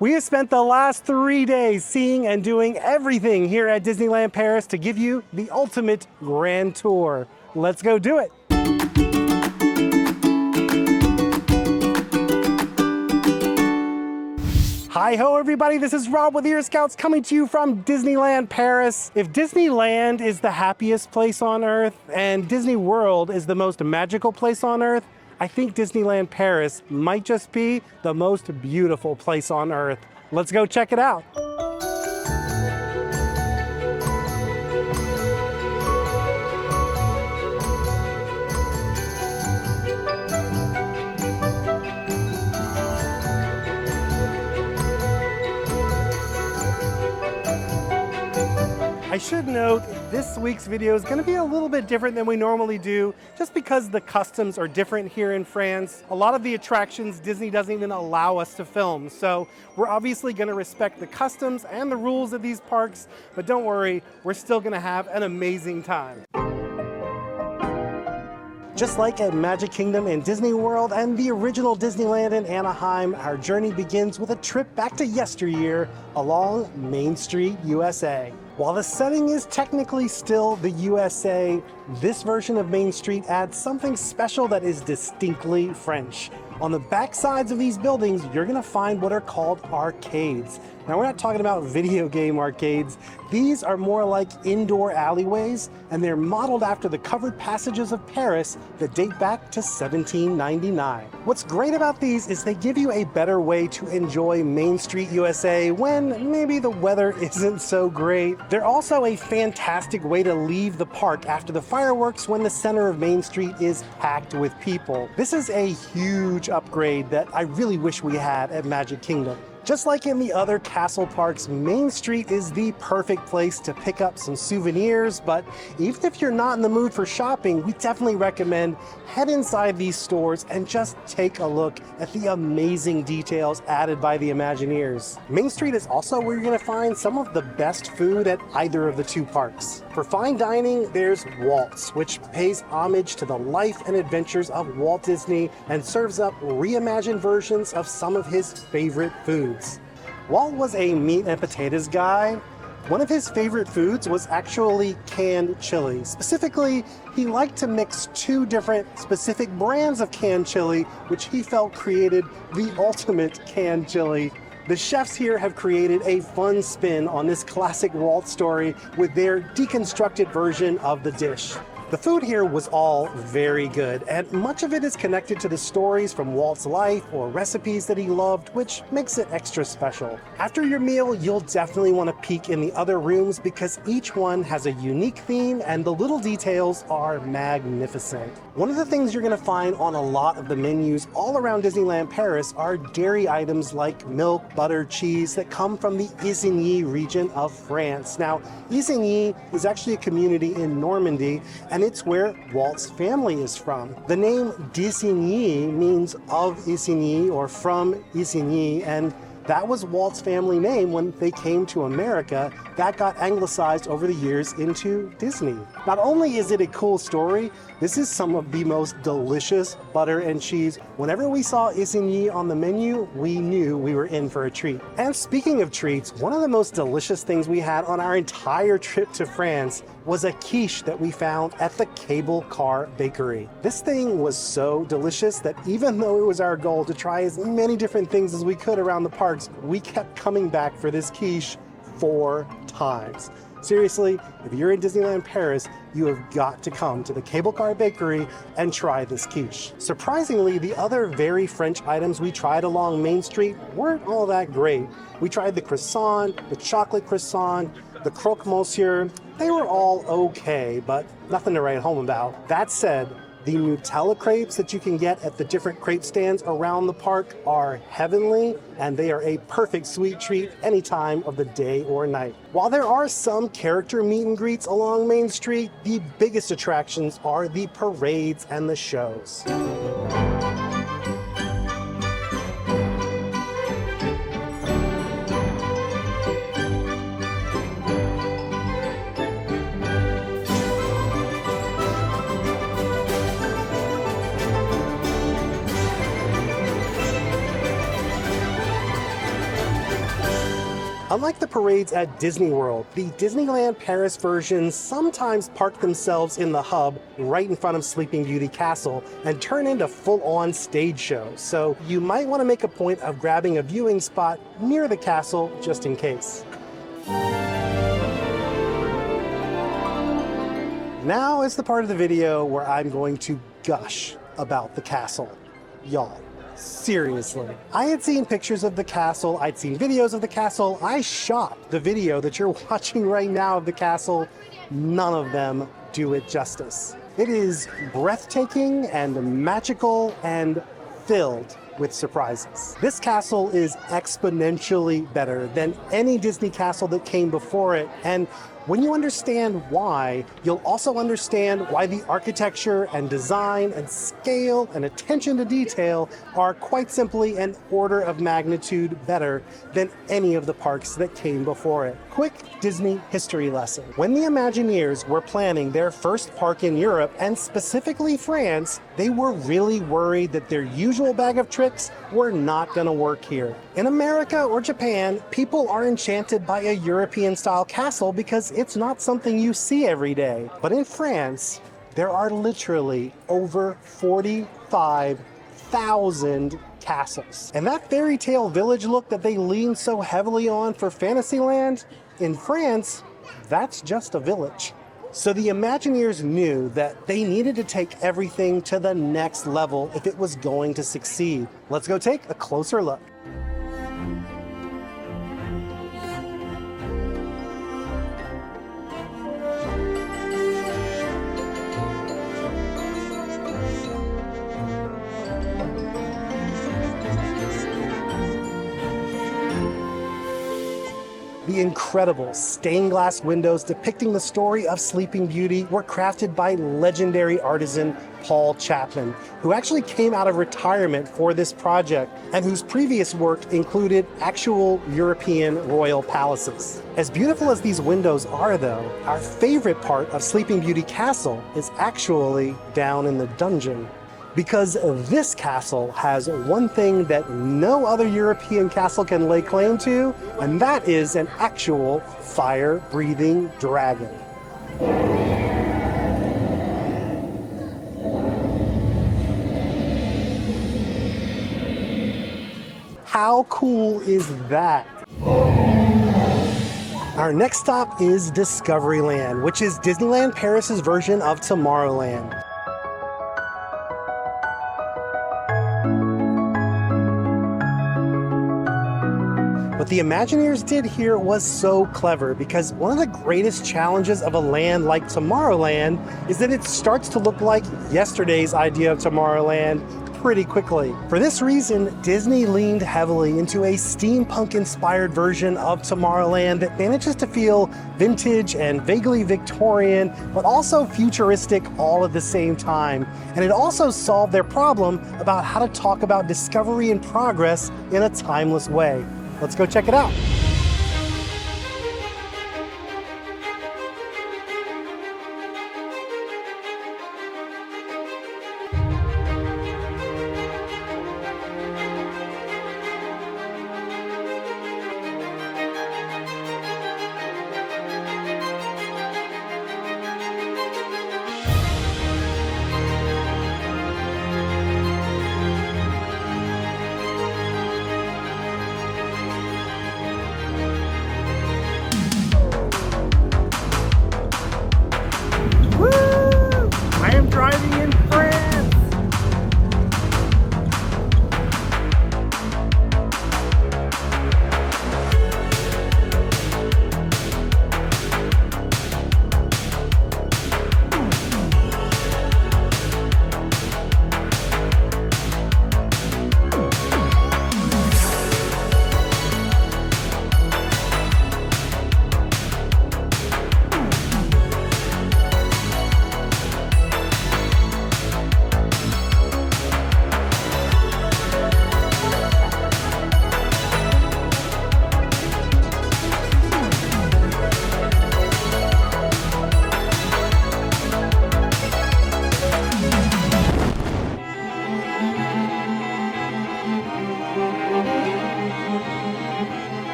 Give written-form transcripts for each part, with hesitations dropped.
We have spent the last 3 days seeing and doing everything here at Disneyland Paris to give you the ultimate grand tour. Let's go do it. Hi-ho everybody, this is Rob with Ear Scouts coming to you from Disneyland Paris. If Disneyland is the happiest place on earth and Disney World is the most magical place on earth, I think Disneyland Paris might just be the most beautiful place on earth. Let's go check it out. I should note this week's video is going to be a little bit different than we normally do just because the customs are different here in France. A lot of the attractions Disney doesn't even allow us to film, so we're obviously going to respect the customs and the rules of these parks, but don't worry, we're still going to have an amazing time. Just like at Magic Kingdom and Disney World and the original Disneyland in Anaheim, our journey begins with a trip back to yesteryear along Main Street, USA. While the setting is technically still the USA, this version of Main Street adds something special that is distinctly French. On the back sides of these buildings, you're gonna find what are called arcades. Now, we're not talking about video game arcades. These are more like indoor alleyways, and they're modeled after the covered passages of Paris that date back to 1799. What's great about these is they give you a better way to enjoy Main Street USA when maybe the weather isn't so great. They're also a fantastic way to leave the park after the fireworks when the center of Main Street is packed with people. This is a huge upgrade that I really wish we had at Magic Kingdom. Just like in the other castle parks, Main Street is the perfect place to pick up some souvenirs, but even if you're not in the mood for shopping, we definitely recommend head inside these stores and just take a look at the amazing details added by the Imagineers. Main Street is also where you're going to find some of the best food at either of the two parks. For fine dining, there's Walt's, which pays homage to the life and adventures of Walt Disney and serves up reimagined versions of some of his favorite foods. Walt was a meat and potatoes guy. One of his favorite foods was actually canned chili. Specifically, he liked to mix two different specific brands of canned chili, which he felt created the ultimate canned chili. The chefs here have created a fun spin on this classic Walt story with their deconstructed version of the dish. The food here was all very good, and much of it is connected to the stories from Walt's life or recipes that he loved, which makes it extra special. After your meal, you'll definitely want to peek in the other rooms because each one has a unique theme and the little details are magnificent. One of the things you're going to find on a lot of the menus all around Disneyland Paris are dairy items like milk, butter, cheese that come from the Isigny region of France. Now, Isigny is actually a community in Normandy, and it's where Walt's family is from. The name d'Isigny means of Isigny or from Isigny, and that was Walt's family name when they came to America. That got anglicized over the years into Disney. Not only is it a cool story, this is some of the most delicious butter and cheese. Whenever we saw Isigny on the menu, we knew we were in for a treat. And speaking of treats, one of the most delicious things we had on our entire trip to France was a quiche that we found at the Cable Car Bakery. This thing was so delicious that even though it was our goal to try as many different things as we could around the parks, we kept coming back for this quiche 4 times. Seriously, if you're in Disneyland Paris, you have got to come to the Cable Car Bakery and try this quiche. Surprisingly, the other very French items we tried along Main Street weren't all that great. We tried the croissant, the chocolate croissant, the croque monsieur. They were all okay, but nothing to write home about. That said, the Nutella crepes that you can get at the different crepe stands around the park are heavenly, and they are a perfect sweet treat any time of the day or night. While there are some character meet and greets along Main Street, the biggest attractions are the parades and the shows. Unlike the parades at Disney World, the Disneyland Paris versions sometimes park themselves in the hub right in front of Sleeping Beauty Castle and turn into full-on stage shows, so you might want to make a point of grabbing a viewing spot near the castle just in case. Now is the part of the video where I'm going to gush about the castle. Y'all, seriously. I had seen pictures of the castle, I'd seen videos of the castle, I shot the video that you're watching right now of the castle. None of them do it justice. It is breathtaking and magical and filled with surprises. This castle is exponentially better than any Disney castle that came before it, and when you understand why, you'll also understand why the architecture and design and scale and attention to detail are quite simply an order of magnitude better than any of the parks that came before it. Quick Disney history lesson. When the Imagineers were planning their first park in Europe, and specifically France, they were really worried that their usual bag of tricks were not going to work here. In America or Japan, people are enchanted by a European-style castle because it's not something you see every day. But in France, there are literally over 45,000 castles. And that fairy tale village look that they lean so heavily on for Fantasyland, in France, that's just a village. So the Imagineers knew that they needed to take everything to the next level if it was going to succeed. Let's go take a closer look. The incredible stained glass windows depicting the story of Sleeping Beauty were crafted by legendary artisan Paul Chapman, who actually came out of retirement for this project and whose previous work included actual European royal palaces. As beautiful as these windows are, though, our favorite part of Sleeping Beauty Castle is actually down in the dungeon. Because this castle has one thing that no other European castle can lay claim to, and that is an actual fire-breathing dragon. How cool is that? Our next stop is Discoveryland, which is Disneyland Paris's version of Tomorrowland. What the Imagineers did here was so clever because one of the greatest challenges of a land like Tomorrowland is that it starts to look like yesterday's idea of Tomorrowland pretty quickly. For this reason, Disney leaned heavily into a steampunk-inspired version of Tomorrowland that manages to feel vintage and vaguely Victorian, but also futuristic all at the same time. And it also solved their problem about how to talk about discovery and progress in a timeless way. Let's go check it out.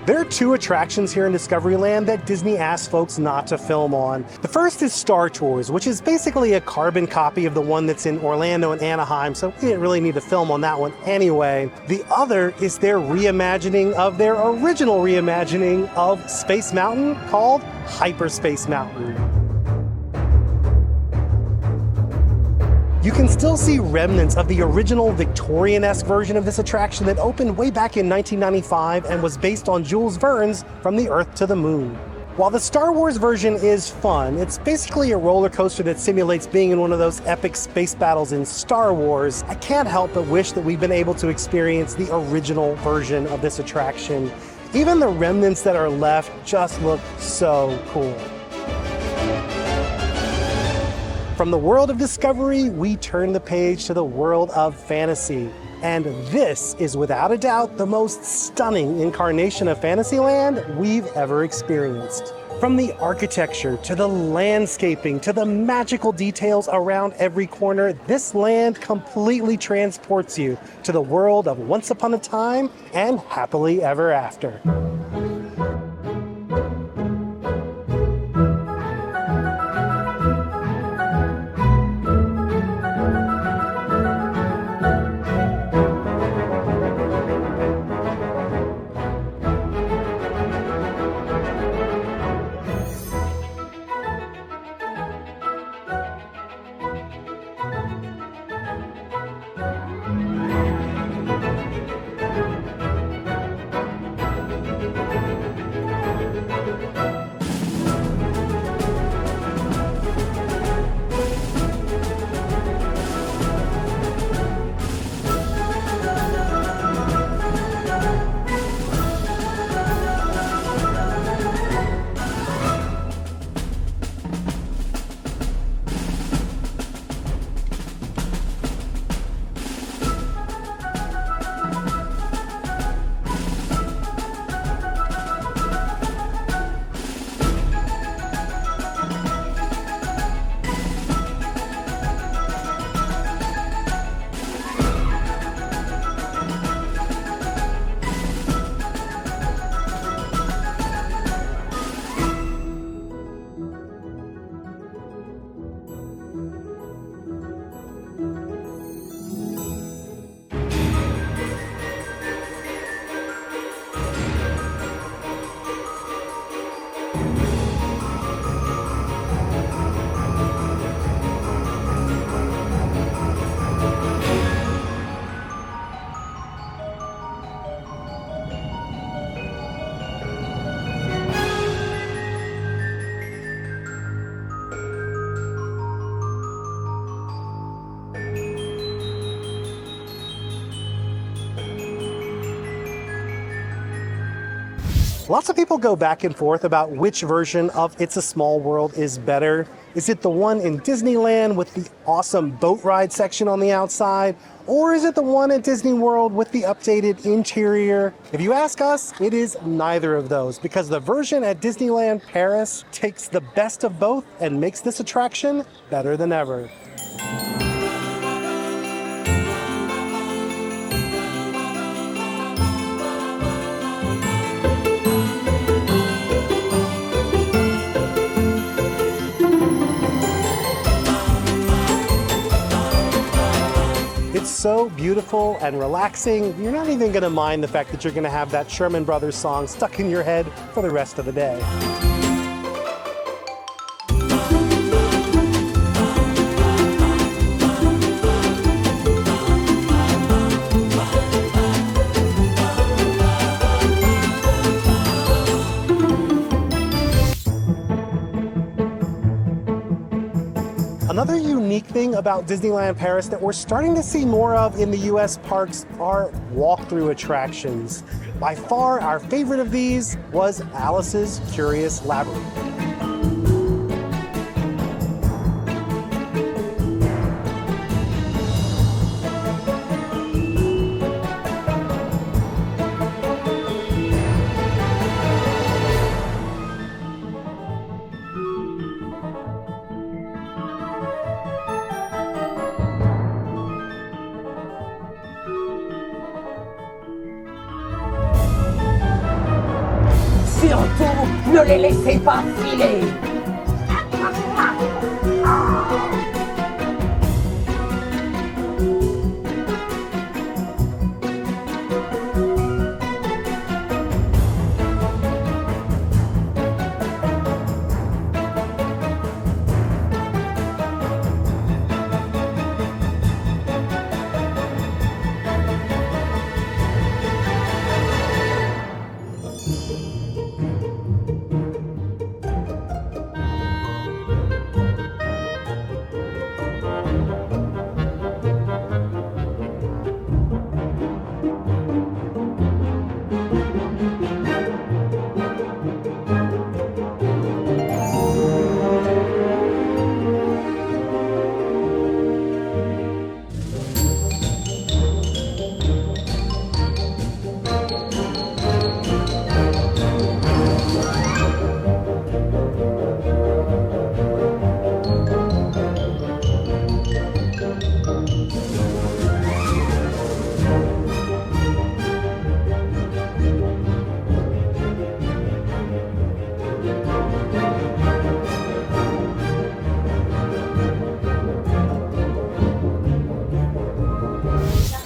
There are two attractions here in Discoveryland that Disney asked folks not to film on. The first is Star Tours, which is basically a carbon copy of the one that's in Orlando and Anaheim, so we didn't really need to film on that one anyway. The other is their reimagining of their original reimagining of Space Mountain called Hyperspace Mountain. You can still see remnants of the original Victorian-esque version of this attraction that opened way back in 1995 and was based on Jules Verne's From the Earth to the Moon. While the Star Wars version is fun, it's basically a roller coaster that simulates being in one of those epic space battles in Star Wars. I can't help but wish that we've been able to experience the original version of this attraction. Even the remnants that are left just look so cool. From the world of discovery, we turn the page to the world of fantasy. And this is without a doubt the most stunning incarnation of Fantasyland we've ever experienced. From the architecture to the landscaping to the magical details around every corner, this land completely transports you to the world of Once Upon a Time and Happily Ever After. Lots of people go back and forth about which version of It's a Small World is better. Is it the one in Disneyland with the awesome boat ride section on the outside? Or is it the one at Disney World with the updated interior? If you ask us, it is neither of those, because the version at Disneyland Paris takes the best of both and makes this attraction better than ever. It's so beautiful and relaxing, you're not even going to mind the fact that you're going to have that Sherman Brothers song stuck in your head for the rest of the day. Another unique thing about Disneyland Paris that we're starting to see more of in the US parks are walkthrough attractions. By far, our favorite of these was Alice's Curious Labyrinth. Ne les laissez pas filer.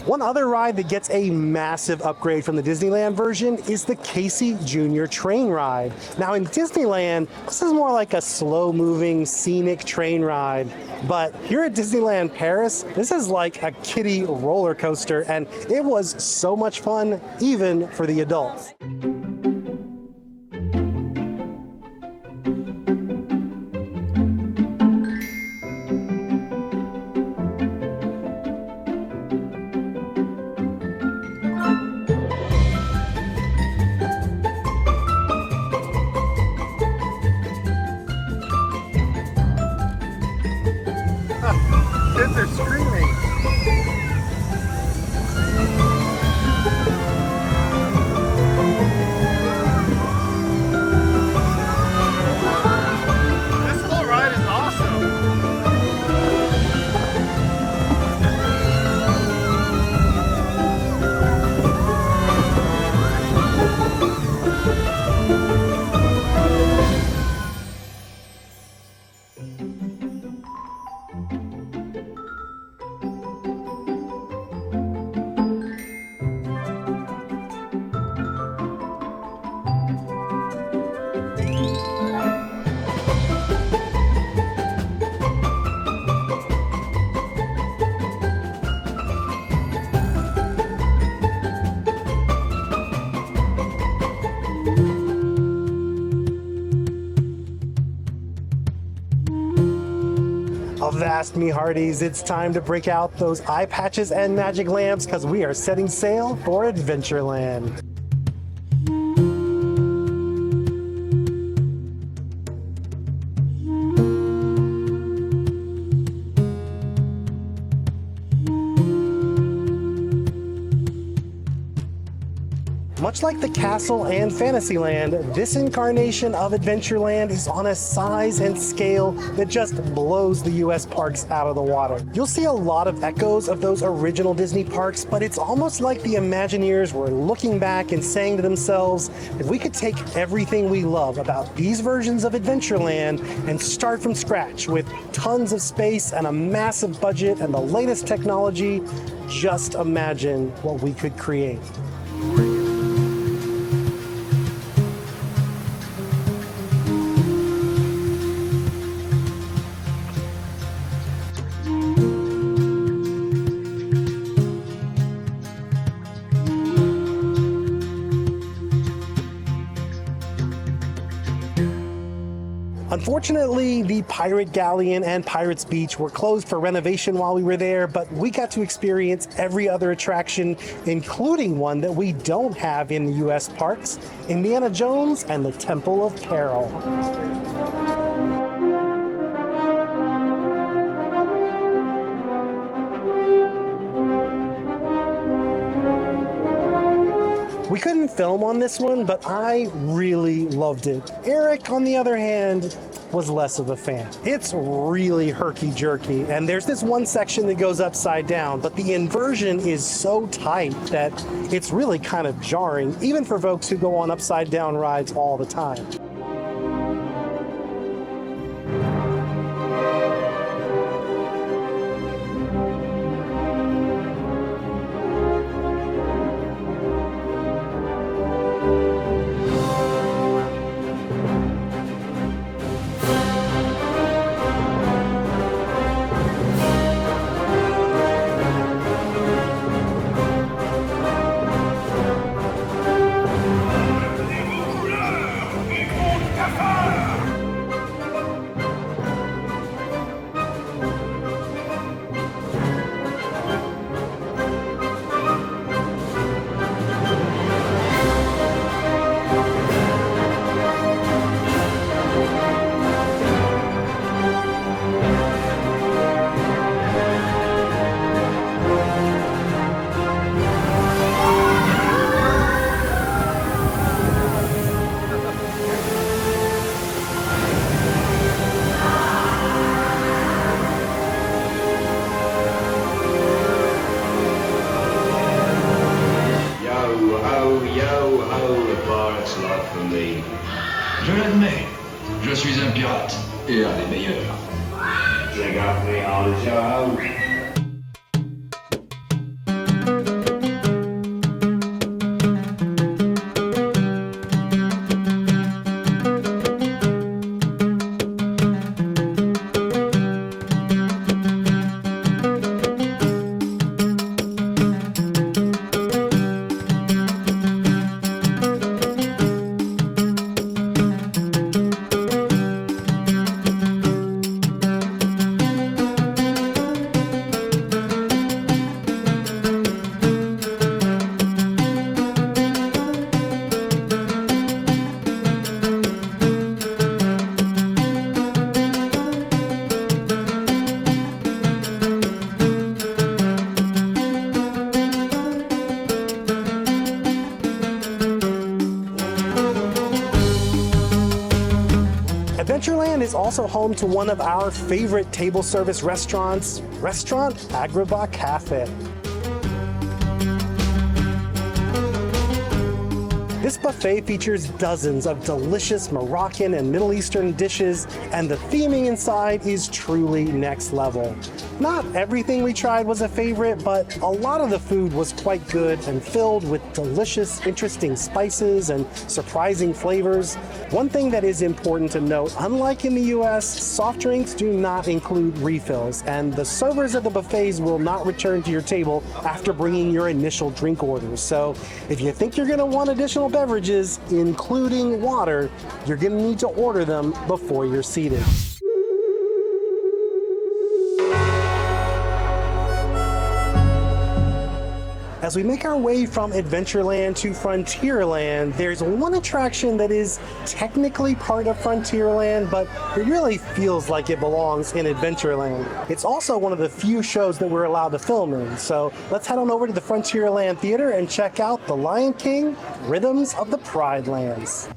One other ride that gets a massive upgrade from the Disneyland version is the Casey Jr. train ride. Now in Disneyland, this is more like a slow-moving, scenic train ride. But here at Disneyland Paris, this is like a kiddie roller coaster, and it was so much fun, even for the adults. Kids are screaming. This whole ride is awesome. Avast me hearties, it's time to break out those eye patches and magic lamps because we are setting sail for Adventureland. Much like the castle and Fantasyland, this incarnation of Adventureland is on a size and scale that just blows the US parks out of the water. You'll see a lot of echoes of those original Disney parks, but it's almost like the Imagineers were looking back and saying to themselves, if we could take everything we love about these versions of Adventureland and start from scratch with tons of space and a massive budget and the latest technology, just imagine what we could create. Unfortunately, the Pirate Galleon and Pirates Beach were closed for renovation while we were there, but we got to experience every other attraction, including one that we don't have in the US parks, Indiana Jones and the Temple of Peril. We couldn't film on this one, but I really loved it. Eric, on the other hand, was less of a fan. It's really herky-jerky, and there's this one section that goes upside down, but the inversion is so tight that it's really kind of jarring, even for folks who go on upside-down rides all the time. suis un pirate, et un des meilleurs. They got me on the job. Adventureland is also home to one of our favorite table service restaurants, Restaurant Agrabah Cafe. This buffet features dozens of delicious Moroccan and Middle Eastern dishes, and the theming inside is truly next level. Not everything we tried was a favorite, but a lot of the food was quite good and filled with delicious, interesting spices and surprising flavors. One thing that is important to note, unlike in the US, soft drinks do not include refills, and the servers at the buffets will not return to your table after bringing your initial drink orders. So if you think you're gonna want additional beverages, including water, you're gonna need to order them before you're seated. As we make our way from Adventureland to Frontierland, there's one attraction that is technically part of Frontierland, but it really feels like it belongs in Adventureland. It's also one of the few shows that we're allowed to film in, so let's head on over to the Frontierland Theater and check out The Lion King, Rhythms of the Pride Lands.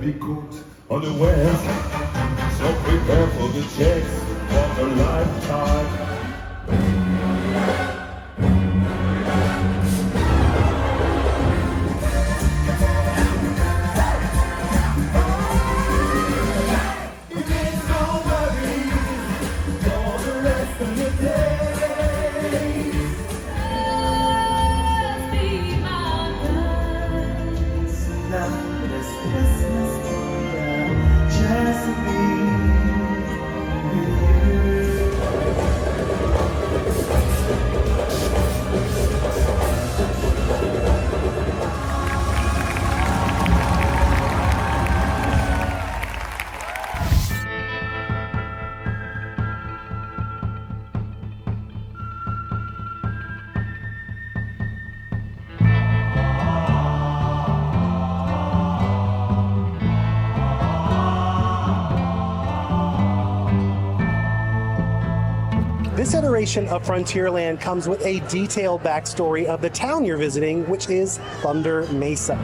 Be caught unawares, so prepare for the checks of a lifetime. This iteration of Frontierland comes with a detailed backstory of the town you're visiting, which is Thunder Mesa.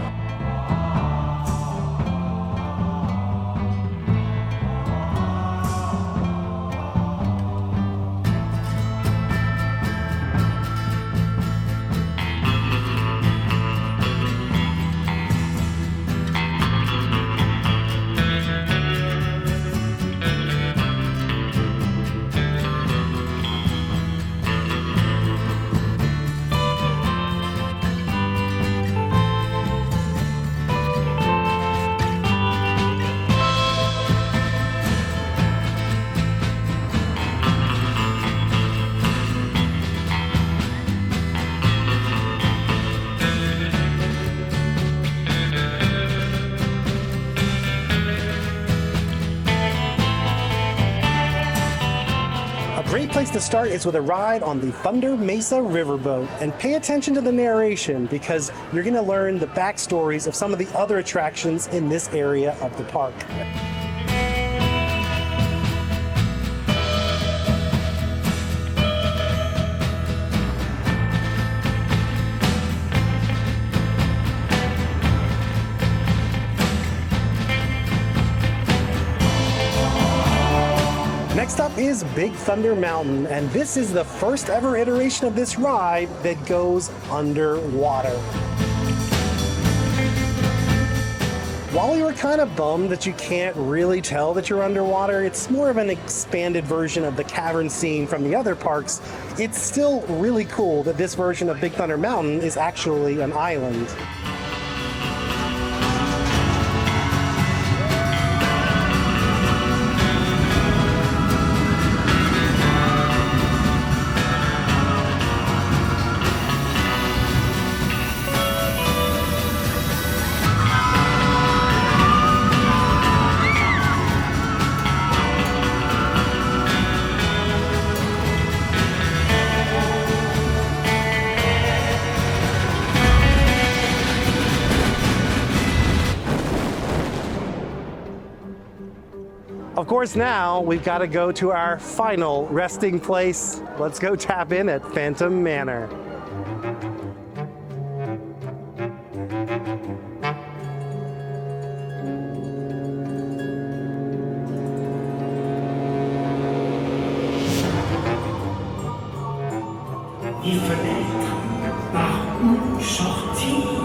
A great place to start is with a ride on the Thunder Mesa Riverboat, and pay attention to the narration because you're going to learn the backstories of some of the other attractions in this area of the park. Next up is Big Thunder Mountain, and this is the first ever iteration of this ride that goes underwater. While we were kind of bummed that you can't really tell that you're underwater, it's more of an expanded version of the cavern scene from the other parks. It's still really cool that this version of Big Thunder Mountain is actually an island. Of course, now we've got to go to our final resting place. Let's go tap in at Phantom Manor. Il fallait par où sortir.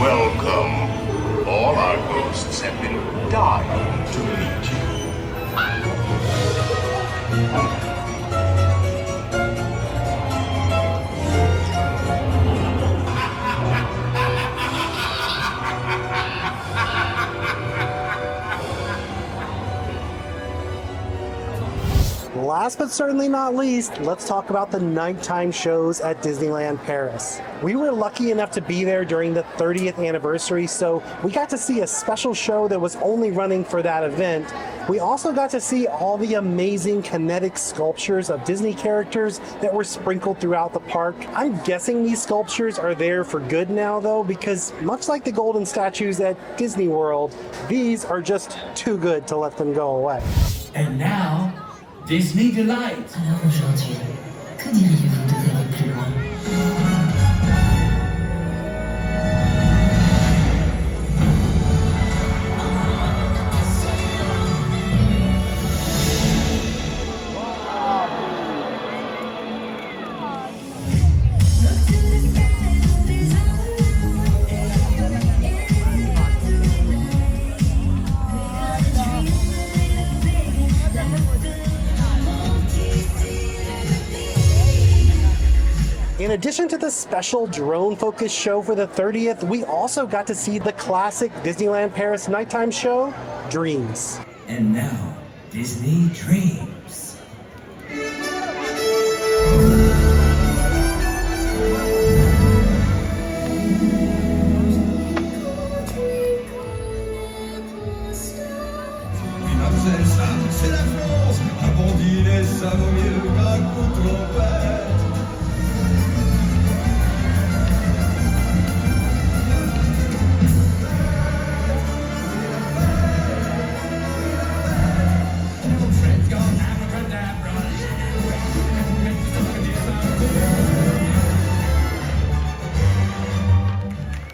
Welcome. All our ghosts have been dying to meet you. Last but certainly not least, let's talk about the nighttime shows at Disneyland Paris. We were lucky enough to be there during the 30th anniversary, so we got to see a special show that was only running for that event. We also got to see all the amazing kinetic sculptures of Disney characters that were sprinkled throughout the park. I'm guessing these sculptures are there for good now, though, because much like the golden statues at Disney World, these are just too good to let them go away. And now, Disney Delight. Alors aujourd'hui, que diriez-vous d'aller plus loin? In addition to the special drone-focused show for the 30th, we also got to see the classic Disneyland Paris nighttime show, Dreams. And now, Disney Dreams. C'est la France, un bon dîner, ça vaut mieux qu'un coup de trompette.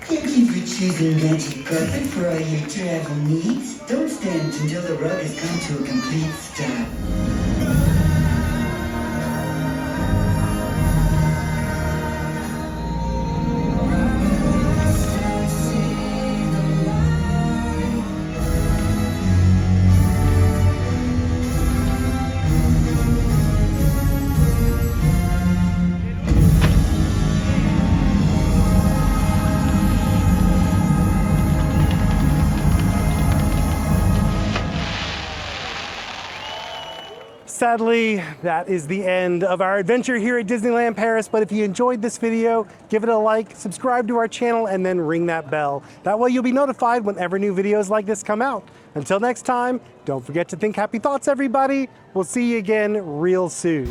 Thank you for choosing Magic Carpet for all your travel needs. Don't stand until the rug has come to a complete stop. sadly, that is the end of our adventure here at Disneyland Paris. But if you enjoyed this video, give it a like, subscribe to our channel, and then ring that bell. That way you'll be notified whenever new videos like this come out. Until next time, don't forget to think happy thoughts, everybody. We'll see you again real soon.